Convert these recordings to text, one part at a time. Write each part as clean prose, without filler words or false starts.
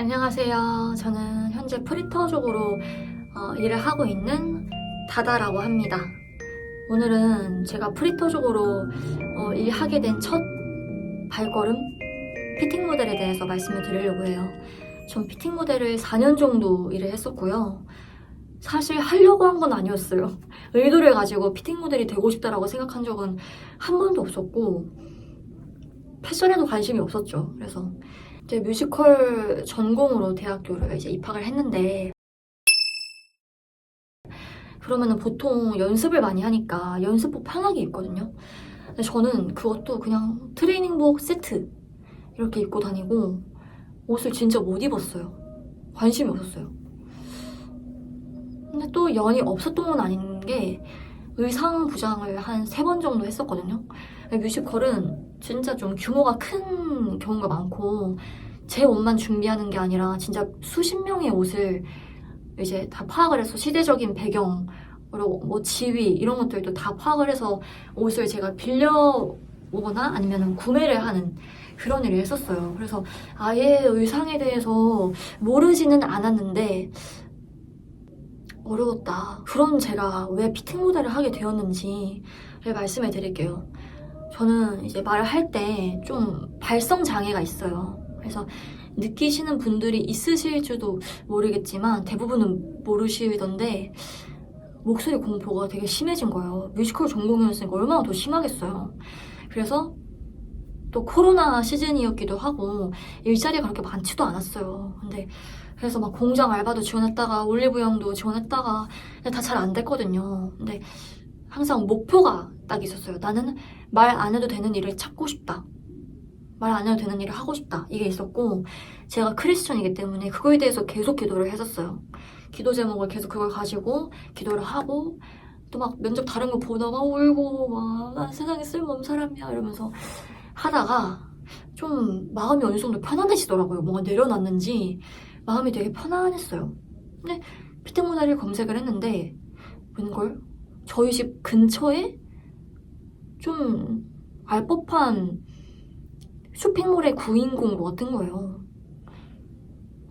안녕하세요. 저는 현재 프리터족으로 일을 하고 있는 다다라고 합니다. 오늘은 제가 프리터족으로 일하게 된 첫 발걸음 피팅 모델에 대해서 말씀을 드리려고 해요. 전 피팅 모델을 4년 정도 일을 했었고요. 사실 하려고 한 건 아니었어요. 의도를 가지고 피팅 모델이 되고 싶다라고 생각한 적은 한 번도 없었고 패션에도 관심이 없었죠. 그래서 이제 뮤지컬 전공으로 대학교를 이제 입학을 했는데, 그러면은 보통 연습을 많이 하니까 연습복 편하게 입거든요. 근데 저는 그것도 그냥 트레이닝복 세트 이렇게 입고 다니고 옷을 진짜 못 입었어요. 관심이 없었어요. 근데 또 연이 없었던 건 아닌 게 의상 부장을 한 3번 정도 했었거든요. 뮤지컬은 진짜 좀 규모가 큰 경우가 많고 제 옷만 준비하는 게 아니라 진짜 수십 명의 옷을 이제 다 파악을 해서 시대적인 배경 그리고 뭐 지위 이런 것들도 다 파악을 해서 옷을 제가 빌려오거나 아니면 구매를 하는 그런 일을 했었어요. 그래서 아예 의상에 대해서 모르지는 않았는데 어려웠다. 그런 제가 왜 피팅 모델을 하게 되었는지를 말씀해 드릴게요. 저는 이제 말을 할 때 좀 발성 장애가 있어요. 그래서 느끼시는 분들이 있으실지도 모르겠지만 대부분은 모르시던데 목소리 공포가 되게 심해진 거예요. 뮤지컬 전공이었으니까 얼마나 더 심하겠어요. 그래서 또 코로나 시즌이었기도 하고 일자리가 그렇게 많지도 않았어요. 근데 그래서 막 공장 알바도 지원했다가 올리브영도 지원했다가 다 잘 안 됐거든요. 근데 항상 목표가 딱 있었어요. 나는 말 안 해도 되는 일을 찾고 싶다. 말 안 해도 되는 일을 하고 싶다. 이게 있었고 제가 크리스천이기 때문에 그거에 대해서 계속 기도를 했었어요. 기도 제목을 계속 그걸 가지고 기도를 하고 또 막 면접 다른 거 보다가 울고 막 난 세상에 쓸모없는 사람이야 이러면서 하다가 좀 마음이 어느 정도 편안해지더라고요. 뭔가 내려놨는지 마음이 되게 편안했어요. 근데 피팅 모델을 검색을 했는데 웬걸? 저희 집 근처에 좀 알법한 쇼핑몰의 구인 공고 같은 거예요.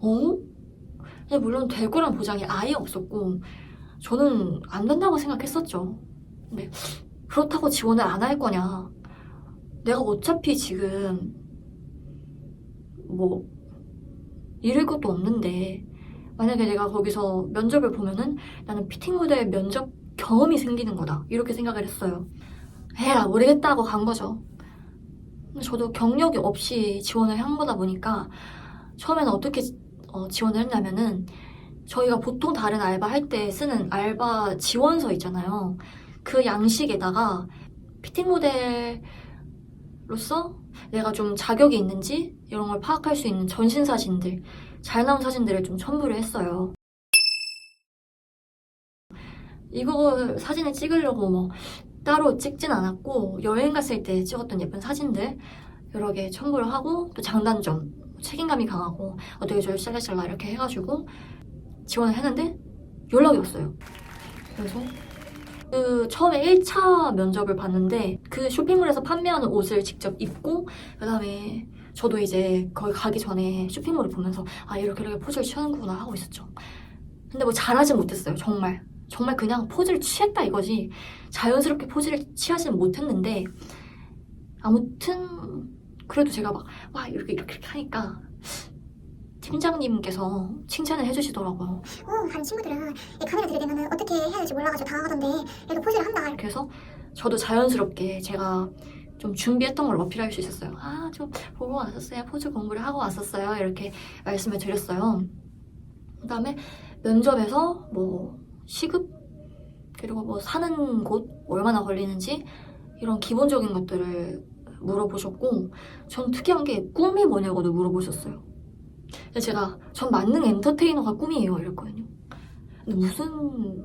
근데 물론 될 거란 보장이 아예 없었고 저는 안 된다고 생각했었죠. 근데 그렇다고 지원을 안 할 거냐. 내가 어차피 지금 뭐 잃을 것도 없는데 만약에 내가 거기서 면접을 보면은 나는 피팅 모델 면접 경험이 생기는 거다. 이렇게 생각을 했어요. 에라 모르겠다 하고 간 거죠. 저도 경력이 없이 지원을 한 거다 보니까 처음에는 어떻게 지원을 했냐면은 저희가 보통 다른 알바 할 때 쓰는 알바 지원서 있잖아요. 그 양식에다가 피팅 모델로서 내가 좀 자격이 있는지 이런 걸 파악할 수 있는 전신 사진들, 잘 나온 사진들을 좀 첨부를 했어요. 이거 사진을 찍으려고 뭐 따로 찍진 않았고 여행 갔을 때 찍었던 예쁜 사진들 여러 개 첨부를 하고 또 장단점, 책임감이 강하고 어떻게 저를 샬라샬라 이렇게 해가지고 지원을 했는데 연락이 왔어요. 그래서 그 처음에 1차 면접을 봤는데 그 쇼핑몰에서 판매하는 옷을 직접 입고 그다음에 저도 이제 거기 가기 전에 쇼핑몰을 보면서 아 이렇게 포즈를 취하는구나 하고 있었죠. 근데 뭐 잘하진 못했어요. 정말 그냥 포즈를 취했다 이거지 자연스럽게 포즈를 취하지는 못했는데 아무튼 그래도 제가 막 와 이렇게 하니까 팀장님께서 칭찬을 해주시더라고요. 다른 친구들은 이 카메라 들이대면 어떻게 해야 될지 몰라가지고 당하던데 이렇게 포즈를 한다. 이렇게 해서 저도 자연스럽게 제가 좀 준비했던 걸 어필할 수 있었어요. 아, 좀 보고 왔었어요. 포즈 공부를 하고 왔었어요. 이렇게 말씀을 드렸어요. 그다음에 면접에서 뭐 시급 그리고 뭐 사는 곳 얼마나 걸리는지 이런 기본적인 것들을 물어보셨고 전 특이한 게 꿈이 뭐냐고도 물어보셨어요. 근데 제가 전 만능 엔터테이너가 꿈이에요 이랬거든요. 근데 무슨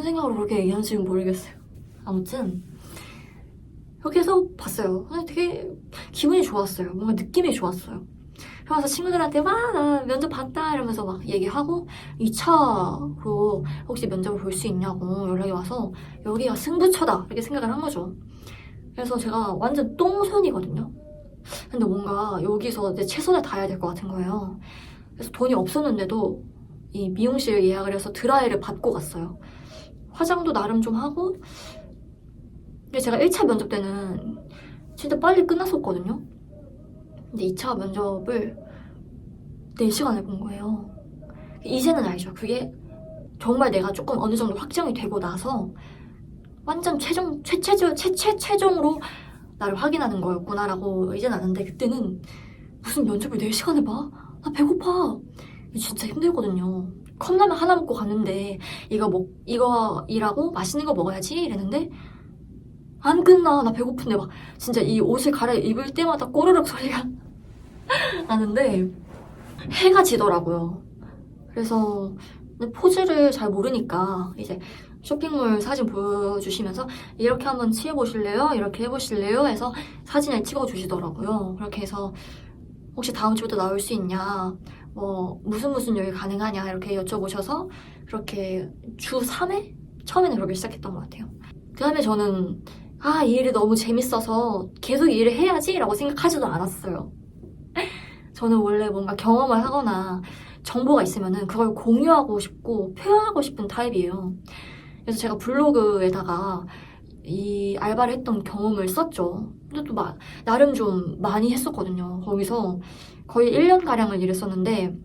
생각으로 그렇게 얘기하는지 모르겠어요. 아무튼 그렇게 해서 봤어요. 근데 되게 기분이 좋았어요. 뭔가 느낌이 좋았어요. 그래서 친구들한테 나 면접 봤다 이러면서 막 얘기하고 2차로 혹시 면접을 볼 수 있냐고 연락이 와서 여기가 승부처다 이렇게 생각을 한 거죠. 그래서 제가 완전 똥손이거든요. 근데 뭔가 여기서 내 최선을 다해야 될 것 같은 거예요. 그래서 돈이 없었는데도 이 미용실 예약을 해서 드라이를 받고 갔어요. 화장도 나름 좀 하고. 근데 제가 1차 면접 때는 진짜 빨리 끝났었거든요. 근데 2차 면접을 4시간을 본 거예요. 이제는 알죠. 그게 정말 내가 조금 어느 정도 확정이 되고 나서 완전 최종으로 나를 확인하는 거였구나라고 이제는 아는데, 그때는 무슨 면접을 4시간을 봐? 나 배고파. 이거 진짜 힘들거든요. 컵라면 하나 먹고 갔는데 이거이라고 맛있는 거 먹어야지 이랬는데 안 끝나. 나 배고픈데 막 진짜 이 옷을 갈아입을 때마다 꼬르륵 소리가 나는데 해가 지더라고요. 그래서 포즈를 잘 모르니까 이제 쇼핑몰 사진 보여주시면서 이렇게 한번 취해보실래요? 이렇게 해보실래요? 해서 사진을 찍어주시더라고요. 그렇게 해서 혹시 다음 주부터 나올 수 있냐, 뭐 무슨 요일 가능하냐 이렇게 여쭤보셔서 그렇게 주 3회? 처음에는 그렇게 시작했던 것 같아요. 그 다음에 저는 이 일이 너무 재밌어서 계속 이 일을 해야지 라고 생각하지도 않았어요. 저는 원래 뭔가 경험을 하거나 정보가 있으면은 그걸 공유하고 싶고 표현하고 싶은 타입이에요. 그래서 제가 블로그에다가 이 알바를 했던 경험을 썼죠. 근데 또 나름 좀 많이 했었거든요. 거기서 거의 1년가량을 일했었는데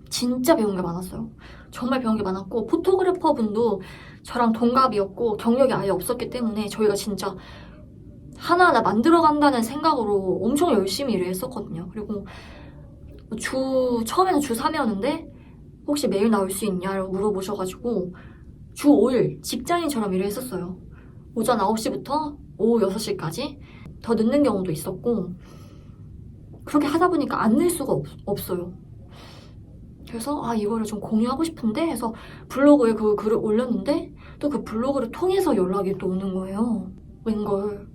진짜 배운 게 많았어요. 정말 배운 게 많았고, 포토그래퍼 분도 저랑 동갑이었고 경력이 아예 없었기 때문에 저희가 진짜 하나하나 만들어간다는 생각으로 엄청 열심히 일을 했었거든요. 그리고 처음에는 주 3회였는데 혹시 매일 나올 수 있냐고 물어보셔가지고 주 5일 직장인처럼 일을 했었어요. 오전 9시부터 오후 6시까지. 더 늦는 경우도 있었고, 그렇게 하다 보니까 안 낼 수가 없어요. 그래서 이거를 좀 공유하고 싶은데 해서 블로그에 그 글을 올렸는데 또 그 블로그를 통해서 연락이 또 오는 거예요. 웬걸.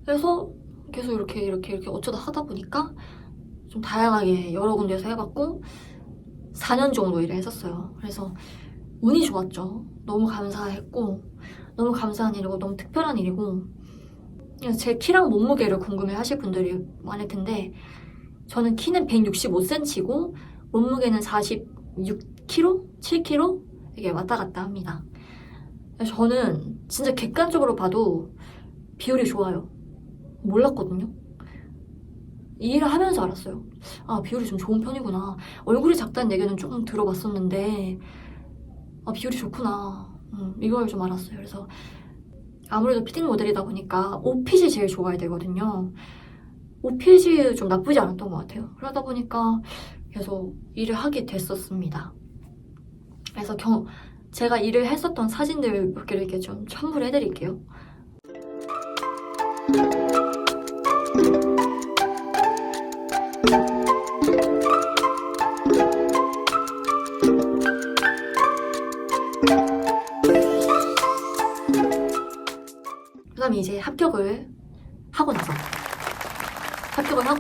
그래서 계속 이렇게 어쩌다 하다 보니까 좀 다양하게 여러 군데에서 해봤고 4년 정도 일을 했었어요. 그래서 운이 좋았죠. 너무 감사했고, 너무 감사한 일이고 너무 특별한 일이고. 그래서 제 키랑 몸무게를 궁금해 하실 분들이 많을 텐데, 저는 키는 165cm고 몸무게는 46kg? 7kg? 이게 왔다 갔다 합니다. 저는 진짜 객관적으로 봐도 비율이 좋아요. 몰랐거든요. 이 일을 하면서 알았어요. 비율이 좀 좋은 편이구나. 얼굴이 작다는 얘기는 조금 들어봤었는데 비율이 좋구나. 이걸 좀 알았어요. 그래서 아무래도 피팅 모델이다 보니까 옷핏이 제일 좋아야 되거든요. 옷핏이 좀 나쁘지 않았던 것 같아요. 그러다 보니까 계속 일을 하게 됐었습니다. 그래서 제가 일을 했었던 사진들 몇 개를 이렇게 좀 첨부를 해드릴게요. 그 다음에 이제 합격을 하고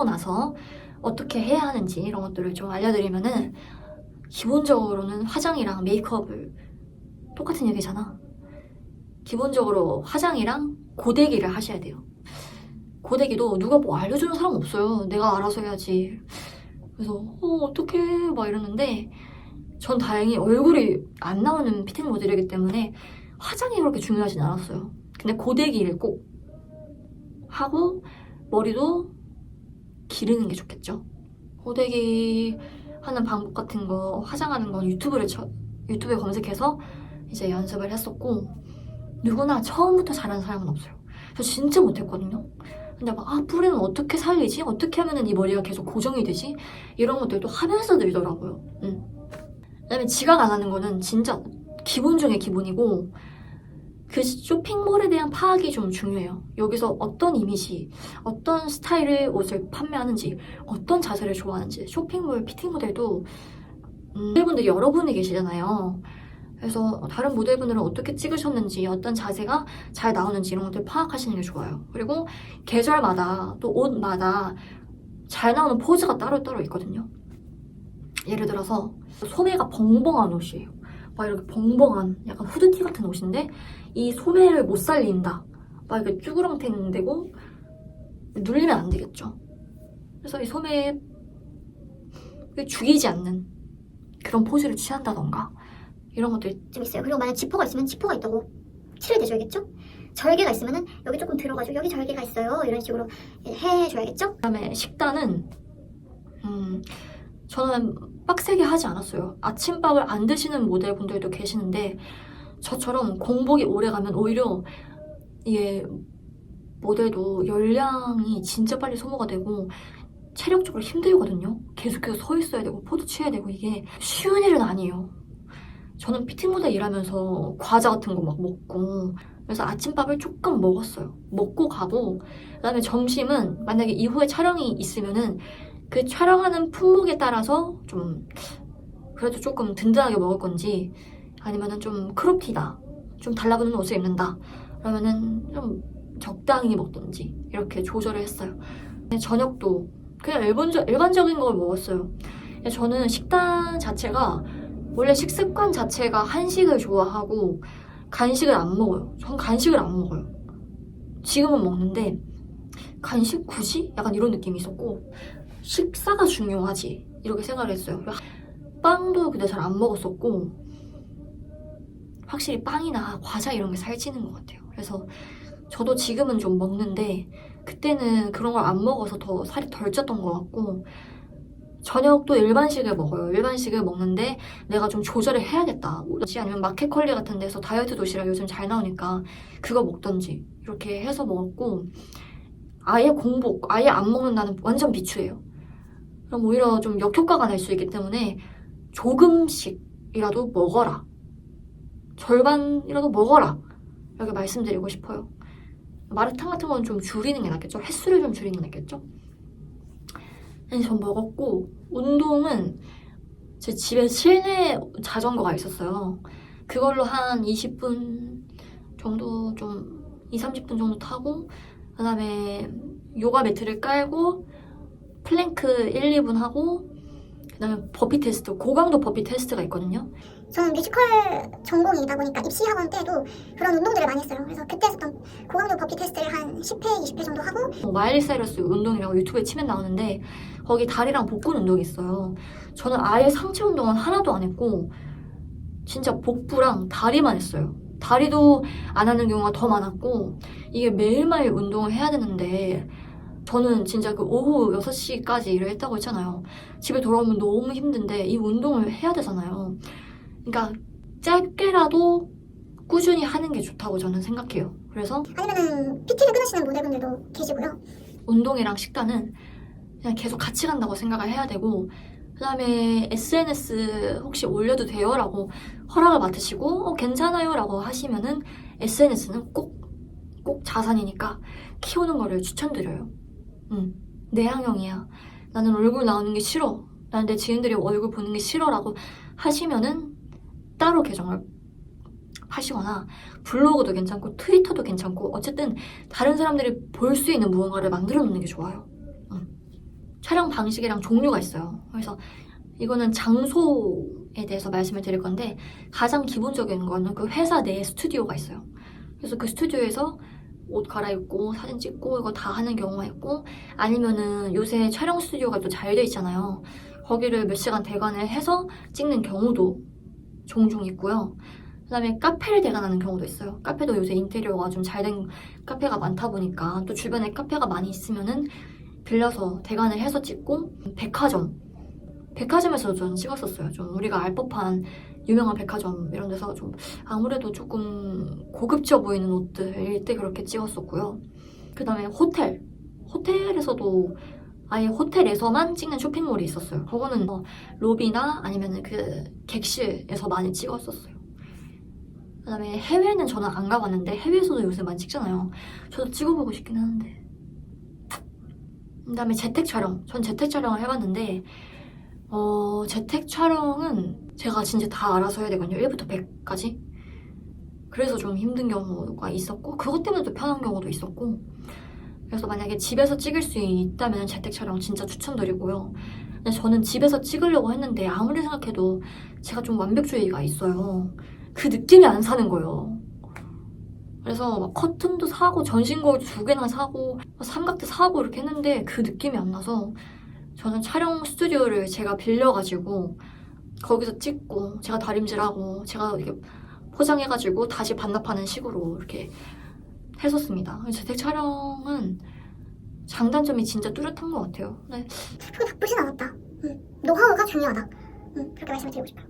나서 어떻게 해야 하는지 이런 것들을 좀 알려드리면은, 기본적으로는 화장이랑 메이크업을 똑같은 얘기잖아. 기본적으로 화장이랑 고데기를 하셔야 돼요. 고데기도 누가 뭐 알려주는 사람 없어요. 내가 알아서 해야지. 그래서 어떡해 막 이러는데, 전 다행히 얼굴이 안 나오는 피팅 모델이기 때문에 화장이 그렇게 중요하진 않았어요. 근데 고데기를 꼭 하고 머리도 기르는 게 좋겠죠. 고데기 하는 방법 같은 거, 화장하는 건 유튜브에 검색해서 이제 연습을 했었고, 누구나 처음부터 잘하는 사람은 없어요. 저 진짜 못했거든요. 근데 뿌리는 어떻게 살리지? 어떻게 하면은 이 머리가 계속 고정이 되지? 이런 것들도 하면서 늘더라고요. 그다음에 지각 안 하는 거는 진짜 기본 중에 기본이고, 그 쇼핑몰에 대한 파악이 좀 중요해요. 여기서 어떤 이미지, 어떤 스타일의 옷을 판매하는지, 어떤 자세를 좋아하는지. 쇼핑몰 피팅 모델도 모델분들 여러 분이 계시잖아요. 그래서 다른 모델분들은 어떻게 찍으셨는지, 어떤 자세가 잘 나오는지 이런 것들 파악하시는 게 좋아요. 그리고 계절마다 또 옷마다 잘 나오는 포즈가 따로 있거든요. 예를 들어서 소매가 벙벙한 옷이에요. 막 이렇게 벙벙한 약간 후드티 같은 옷인데 이 소매를 못 살린다. 막 이렇게 쭈그렁탱되고 눌리면 안 되겠죠. 그래서 이 소매에 죽이지 않는 그런 포즈를 취한다던가 이런 것들이 좀 있어요. 그리고 만약 지퍼가 있으면 지퍼가 있다고 칠을 대줘야겠죠? 절개가 있으면은 여기 조금 들어가지고 여기 절개가 있어요. 이런 식으로 해줘야겠죠? 그다음에 식단은 저는 빡세게 하지 않았어요. 아침밥을 안 드시는 모델분들도 계시는데 저처럼 공복이 오래 가면 오히려 이게 모델도 열량이 진짜 빨리 소모가 되고 체력적으로 힘들거든요. 계속해서 서 있어야 되고 포즈 취해야 되고 이게 쉬운 일은 아니에요. 저는 피팅 모델 일하면서 과자 같은 거 막 먹고 그래서 아침밥을 조금 먹었어요. 먹고 가고 그다음에 점심은 만약에 이후에 촬영이 있으면은 그 촬영하는 품목에 따라서 좀 그래도 조금 든든하게 먹을 건지 아니면은 좀 크롭티다 좀 달라붙는 옷을 입는다 그러면은 좀 적당히 먹던지 이렇게 조절을 했어요. 저녁도 그냥 일반적인 걸 먹었어요. 저는 식단 자체가 원래 식습관 자체가 한식을 좋아하고 간식을 안 먹어요. 전 간식을 안 먹어요. 지금은 먹는데 간식 굳이? 약간 이런 느낌이 있었고 식사가 중요하지 이렇게 생각을 했어요. 빵도 근데 잘 안 먹었었고 확실히 빵이나 과자 이런 게 살찌는 것 같아요. 그래서 저도 지금은 좀 먹는데 그때는 그런 걸 안 먹어서 더 살이 덜 쪘던 것 같고 저녁도 일반식을 먹어요. 일반식을 먹는데 내가 좀 조절을 해야겠다. 아니면 마켓컬리 같은 데서 다이어트 도시락 요즘 잘 나오니까 그거 먹던지 이렇게 해서 먹었고 아예 공복, 아예 안 먹는다는 완전 비추예요. 그럼 오히려 좀 역효과가 날 수 있기 때문에 조금씩이라도 먹어라. 절반이라도 먹어라. 이렇게 말씀드리고 싶어요. 마라탕 같은 건 좀 줄이는 게 낫겠죠? 횟수를 좀 줄이는 게 낫겠죠? 그래서 전 먹었고 운동은 제 집에 실내 자전거가 있었어요. 그걸로 한 20분 정도 좀 20-30분 정도 타고 그 다음에 요가 매트를 깔고 플랭크 1-2분 하고 그 다음에 버피 테스트, 고강도 버피 테스트가 있거든요. 저는 뮤지컬 전공이다 보니까 입시 학원 때도 그런 운동들을 많이 했어요. 그래서 그때 했었던 고강도 버피 테스트를 한 10회, 20회 정도 하고 마일리 사이러스 운동이라고 유튜브에 치면 나오는데 거기 다리랑 복근 운동이 있어요. 저는 아예 상체 운동은 하나도 안 했고 진짜 복부랑 다리만 했어요. 다리도 안 하는 경우가 더 많았고 이게 매일매일 운동을 해야 되는데 저는 진짜 그 오후 6시까지 일을 했다고 했잖아요. 집에 돌아오면 너무 힘든데 이 운동을 해야 되잖아요. 그러니까 짧게라도 꾸준히 하는 게 좋다고 저는 생각해요. 그래서 아니면은 PT를 끊으시는 모델분들도 계시고요. 운동이랑 식단은 그냥 계속 같이 간다고 생각을 해야 되고 그 다음에 SNS 혹시 올려도 돼요? 라고 허락을 맡으시고 괜찮아요? 라고 하시면은 SNS는 꼭 자산이니까 키우는 거를 추천드려요. 내향형이야. 나는 얼굴 나오는 게 싫어. 나는 내 지인들이 얼굴 보는 게 싫어 라고 하시면은 따로 계정을 하시거나 블로그도 괜찮고 트위터도 괜찮고 어쨌든 다른 사람들이 볼 수 있는 무언가를 만들어 놓는 게 좋아요. 촬영 방식이랑 종류가 있어요. 그래서 이거는 장소에 대해서 말씀을 드릴 건데 가장 기본적인 거는 그 회사 내에 스튜디오가 있어요. 그래서 그 스튜디오에서 옷 갈아입고 사진 찍고 이거 다 하는 경우가 있고 아니면은 요새 촬영 스튜디오가 또 잘 돼 있잖아요. 거기를 몇 시간 대관을 해서 찍는 경우도 종종 있고요. 그 다음에 카페를 대관하는 경우도 있어요. 카페도 요새 인테리어가 좀 잘 된 카페가 많다 보니까 또 주변에 카페가 많이 있으면은 빌려서 대관을 해서 찍고 백화점에서 저는 찍었었어요. 좀 우리가 알 법한 유명한 백화점 이런 데서 좀 아무래도 조금 고급져 보이는 옷들일 때 그렇게 찍었었고요. 그 다음에 호텔에서도 아예 호텔에서만 찍는 쇼핑몰이 있었어요. 그거는 로비나 아니면 그 객실에서 많이 찍었었어요. 그 다음에 해외는 저는 안 가봤는데 해외에서도 요새 많이 찍잖아요. 저도 찍어보고 싶긴 하는데. 그 다음에 재택 촬영. 전 재택 촬영을 해봤는데 재택 촬영은 제가 진짜 다 알아서 해야 되거든요. 1부터 100까지. 그래서 좀 힘든 경우가 있었고 그것 때문에 또 편한 경우도 있었고 그래서 만약에 집에서 찍을 수 있다면 재택 촬영 진짜 추천드리고요. 근데 저는 집에서 찍으려고 했는데 아무리 생각해도 제가 좀 완벽주의가 있어요. 그 느낌이 안 사는 거예요. 그래서 막 커튼도 사고 전신 거울도 2개나 사고 삼각대 사고 이렇게 했는데 그 느낌이 안 나서 저는 촬영 스튜디오를 제가 빌려가지고 거기서 찍고 제가 다림질하고 제가 이렇게 포장해가지고 다시 반납하는 식으로 이렇게 했었습니다. 재택 촬영은 장단점이 진짜 뚜렷한 것 같아요. 네. 그게 나쁘진 않았다. 노하우가 중요하다. 그렇게 말씀을 드리고 싶어요.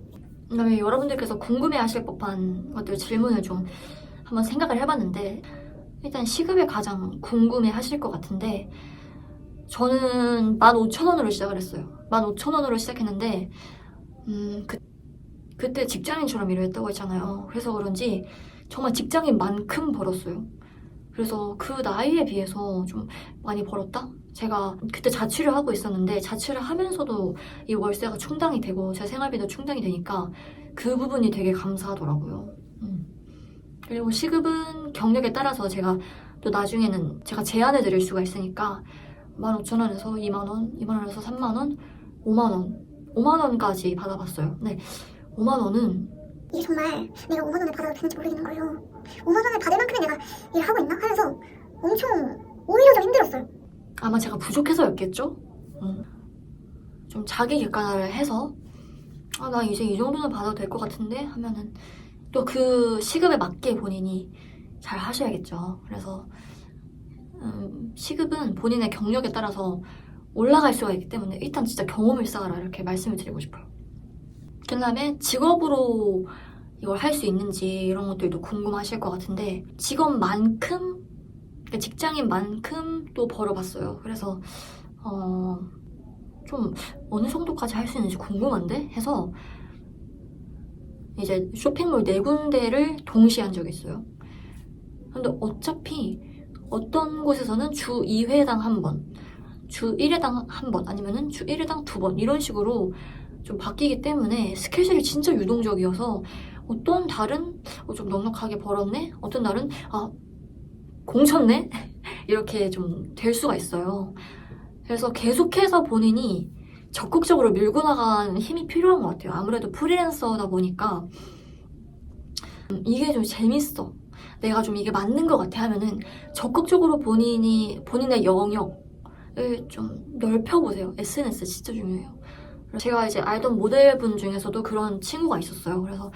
그다음에 여러분들께서 궁금해하실 법한 것들 질문을 좀 한번 생각을 해봤는데 일단 시급에 가장 궁금해하실 것 같은데 저는 15,000원으로 시작을 했어요. 15,000원으로 시작했는데 그때 직장인처럼 일을 했다고 했잖아요. 그래서 그런지 정말 직장인만큼 벌었어요. 그래서 그 나이에 비해서 좀 많이 벌었다? 제가 그때 자취를 하고 있었는데 자취를 하면서도 이 월세가 충당이 되고 제 생활비도 충당이 되니까 그 부분이 되게 감사하더라고요. 그리고 시급은 경력에 따라서 제가 또 나중에는 제가 제한해 드릴 수가 있으니까 15,000원에서 2만원, 2만원에서 3만원, 5만원, 5만원까지 받아봤어요. 네, 5만원은 이게 정말 내가 5만 원을 받아도 되는지 모르겠는 거예요. 5만 원을 받을 만큼의 내가 일을 하고 있나 하면서 엄청 오히려 더 힘들었어요. 아마 제가 부족해서였겠죠? 좀 자기 객관화를 해서 나 이제 이 정도는 받아도 될 것 같은데 하면은 또 그 시급에 맞게 본인이 잘 하셔야겠죠. 그래서 시급은 본인의 경력에 따라서 올라갈 수가 있기 때문에 일단 진짜 경험을 쌓아라 이렇게 말씀을 드리고 싶어요. 그 다음에 직업으로 이걸 할 수 있는지 이런 것들도 궁금하실 것 같은데 직업만큼, 그러니까 직장인만큼 또 벌어봤어요. 그래서 좀 어느 정도까지 할 수 있는지 궁금한데 해서 이제 쇼핑몰 4군데를 동시에 한 적이 있어요. 근데 어차피 어떤 곳에서는 주 2회당 1번, 주 1회당 1번, 아니면은 주 1회당 2번 이런 식으로 좀 바뀌기 때문에 스케줄이 진짜 유동적이어서 어떤 달은 좀 넉넉하게 벌었네? 어떤 날은 공쳤네? 이렇게 좀 될 수가 있어요. 그래서 계속해서 본인이 적극적으로 밀고 나가는 힘이 필요한 것 같아요. 아무래도 프리랜서다 보니까 이게 좀 재밌어. 내가 좀 이게 맞는 것 같아 하면은 적극적으로 본인의 영역을 좀 넓혀보세요. SNS 진짜 중요해요. 제가 이제 알던 모델분 중에서도 그런 친구가 있었어요. 그래서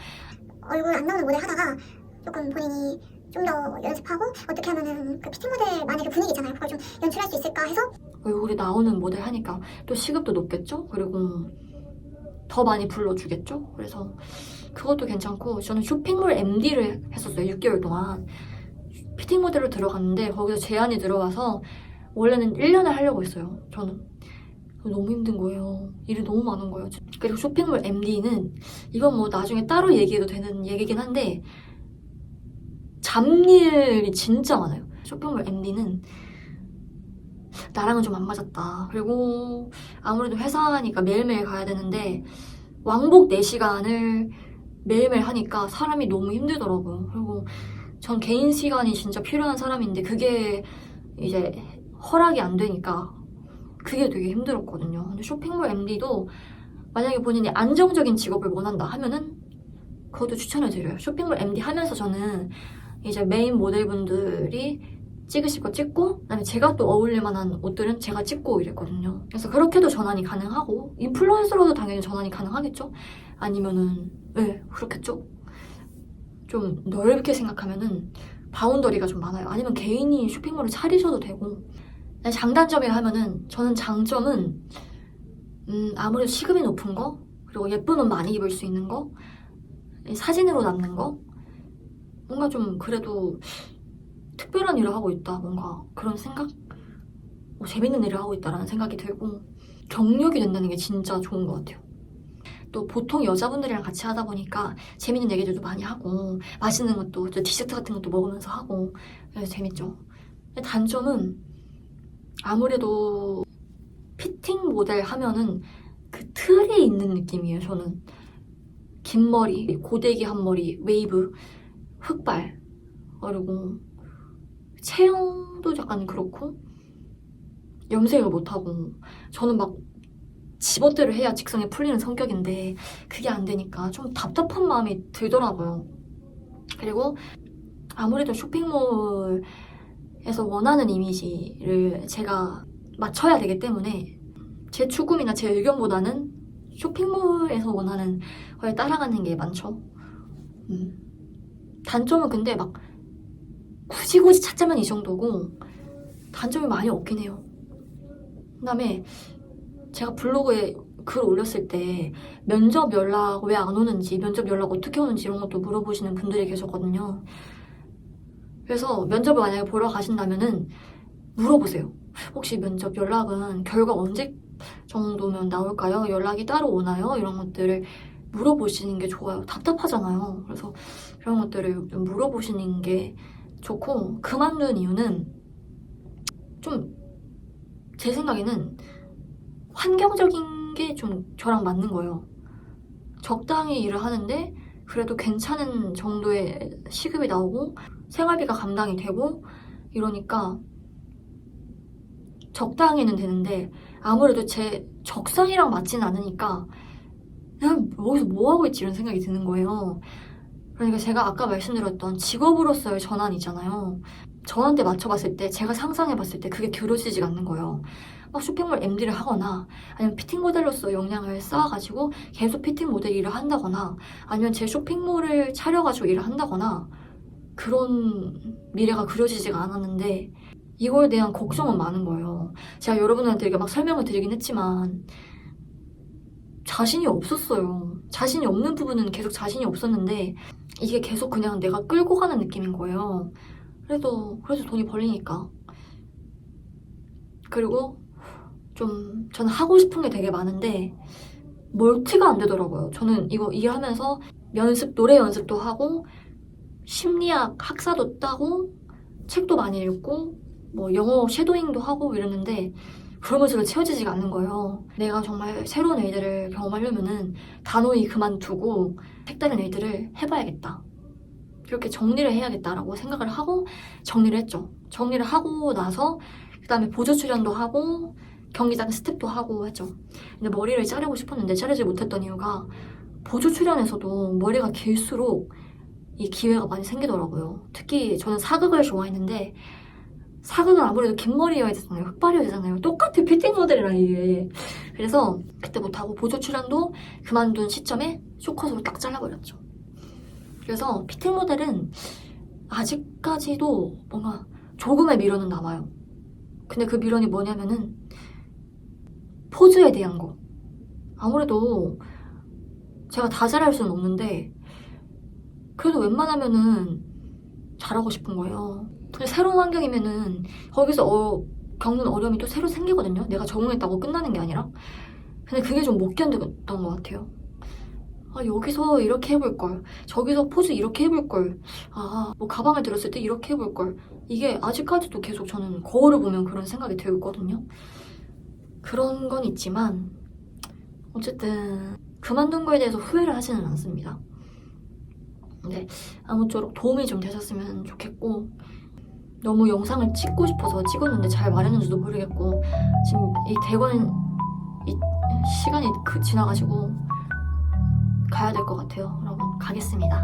얼굴 안 나오는 모델 하다가 조금 본인이 좀 더 연습하고 어떻게 하면은 그 피팅 모델만의 그 분위기 있잖아요. 그걸 좀 연출할 수 있을까 해서 얼굴이 나오는 모델 하니까 또 시급도 높겠죠? 그리고 더 많이 불러주겠죠? 그래서 그것도 괜찮고 저는 쇼핑몰 MD를 했었어요. 6개월 동안 피팅 모델로 들어갔는데 거기서 제안이 들어와서 원래는 1년을 하려고 했어요. 저는 너무 힘든 거예요. 일이 너무 많은 거예요. 그리고 쇼핑몰 MD는 이건 뭐 나중에 따로 얘기해도 되는 얘기긴 한데 잡일이 진짜 많아요. 쇼핑몰 MD는 나랑은 좀 안 맞았다. 그리고 아무래도 회사니까 매일매일 가야 되는데 왕복 4시간을 매일매일 하니까 사람이 너무 힘들더라고요. 그리고 전 개인 시간이 진짜 필요한 사람인데 그게 이제 허락이 안 되니까 그게 되게 힘들었거든요. 근데 쇼핑몰 MD도 만약에 본인이 안정적인 직업을 원한다 하면은 그것도 추천을 드려요. 쇼핑몰 MD 하면서 저는 이제 메인 모델분들이 찍으실 거 찍고 그다음에 제가 또 어울릴 만한 옷들은 제가 찍고 이랬거든요. 그래서 그렇게도 전환이 가능하고 인플루언서로도 당연히 전환이 가능하겠죠? 아니면은 네 그렇겠죠? 좀 넓게 생각하면은 바운더리가 좀 많아요. 아니면 개인이 쇼핑몰을 차리셔도 되고 장단점이라 하면은 저는 장점은 아무래도 시급이 높은 거 그리고 예쁜 옷 많이 입을 수 있는 거 사진으로 남는 거 뭔가 좀 그래도 특별한 일을 하고 있다 뭔가 그런 생각? 재밌는 일을 하고 있다라는 생각이 들고 경력이 된다는 게 진짜 좋은 것 같아요. 또 보통 여자분들이랑 같이 하다 보니까 재밌는 얘기들도 많이 하고 맛있는 것도 디저트 같은 것도 먹으면서 하고 그래서 재밌죠. 근데 단점은 아무래도 피팅 모델 하면은 그 틀이 있는 느낌이에요. 저는 긴 머리, 고데기 한 머리, 웨이브, 흑발 그리고 체형도 약간 그렇고 염색을 못하고 저는 막 집어대로 해야 직성이 풀리는 성격인데 그게 안 되니까 좀 답답한 마음이 들더라고요. 그리고 아무래도 쇼핑몰에서 원하는 이미지를 제가 맞춰야 되기 때문에 제 추구미나 제 의견보다는 쇼핑몰에서 원하는 걸 따라가는 게 많죠. 단점은 근데 막 굳이 찾자면 이 정도고 단점이 많이 없긴 해요. 그다음에 제가 블로그에 글 올렸을 때 면접 연락 왜 안 오는지, 면접 연락 어떻게 오는지 이런 것도 물어보시는 분들이 계셨거든요. 그래서 면접을 만약에 보러 가신다면은 물어보세요. 혹시 면접 연락은 결과 언제 정도면 나올까요? 연락이 따로 오나요? 이런 것들을 물어보시는 게 좋아요. 답답하잖아요. 그래서 그런 것들을 좀 물어보시는 게 좋고, 그만둔 이유는 좀 제 생각에는 환경적인 게 좀 저랑 맞는 거예요. 적당히 일을 하는데 그래도 괜찮은 정도의 시급이 나오고 생활비가 감당이 되고 이러니까 적당히는 되는데 아무래도 제 적성이랑 맞지는 않으니까 그냥 여기서 뭐 하고 있지 이런 생각이 드는 거예요. 그러니까 제가 아까 말씀드렸던 직업으로서의 전환이잖아요. 저한테 맞춰봤을 때, 제가 상상해봤을 때 그게 겨루지지가 않는 거예요. 막 쇼핑몰 MD를 하거나 아니면 피팅 모델로서 역량을 쌓아가지고 계속 피팅 모델 일을 한다거나 아니면 제 쇼핑몰을 차려가지고 일을 한다거나 그런 미래가 그려지지가 않았는데 이거에 대한 걱정은 많은 거예요. 제가 여러분한테 막 설명을 드리긴 했지만 자신이 없었어요. 자신이 없는 부분은 계속 자신이 없었는데 이게 계속 그냥 내가 끌고 가는 느낌인 거예요. 그래도 돈이 벌리니까. 그리고 좀 저는 하고 싶은 게 되게 많은데 멀티가 안 되더라고요. 저는 이거 일하면서 노래 연습도 하고 심리학 학사도 따고 책도 많이 읽고 뭐 영어 쉐도잉도 하고 이러는데 그러면서도 채워지지가 않는 거예요. 내가 정말 새로운 일들을 경험하려면은 단호히 그만두고 색다른 일들을 해봐야겠다. 이렇게 정리를 해야겠다라고 생각을 하고 정리를 했죠. 정리를 하고 나서 그 다음에 보조 출연도 하고 경기장 스텝도 하고 했죠. 근데 머리를 자르고 싶었는데 자르지 못했던 이유가 보조 출연에서도 머리가 길수록 이 기회가 많이 생기더라고요. 특히 저는 사극을 좋아했는데 사극은 아무래도 긴 머리여야 되잖아요. 흑발이어야 되잖아요. 똑같은 피팅 모델이랑 이게. 그래서 그때 못하고 보조 출연도 그만둔 시점에 쇼컷으로 딱 잘라버렸죠. 그래서 피팅 모델은 아직까지도 뭔가 조금의 미련은 남아요. 근데 그 미련이 뭐냐면은 포즈에 대한 거. 아무래도 제가 다 잘할 수는 없는데 그래도 웬만하면은 잘하고 싶은 거예요. 근데 새로운 환경이면은 거기서 겪는 어려움이 또 새로 생기거든요. 내가 적응했다고 끝나는 게 아니라. 근데 그게 좀 못 견뎠던 것 같아요. 아, 여기서 이렇게 해볼걸. 저기서 포즈 이렇게 해볼걸. 아, 뭐 가방을 들었을 때 이렇게 해볼걸. 이게 아직까지도 계속 저는 거울을 보면 그런 생각이 들거든요. 그런 건 있지만 어쨌든 그만둔 거에 대해서 후회를 하지는 않습니다. 근데 아무쪼록 도움이 좀 되셨으면 좋겠고 너무 영상을 찍고 싶어서 찍었는데 잘 말했는지도 모르겠고 지금 이 대관 시간이 지나가지고 가야 될 것 같아요. 여러분 가겠습니다.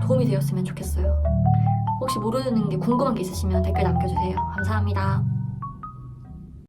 도움이 되었으면 좋겠어요. 혹시 모르는 게 궁금한 게 있으시면 댓글 남겨주세요. 감사합니다.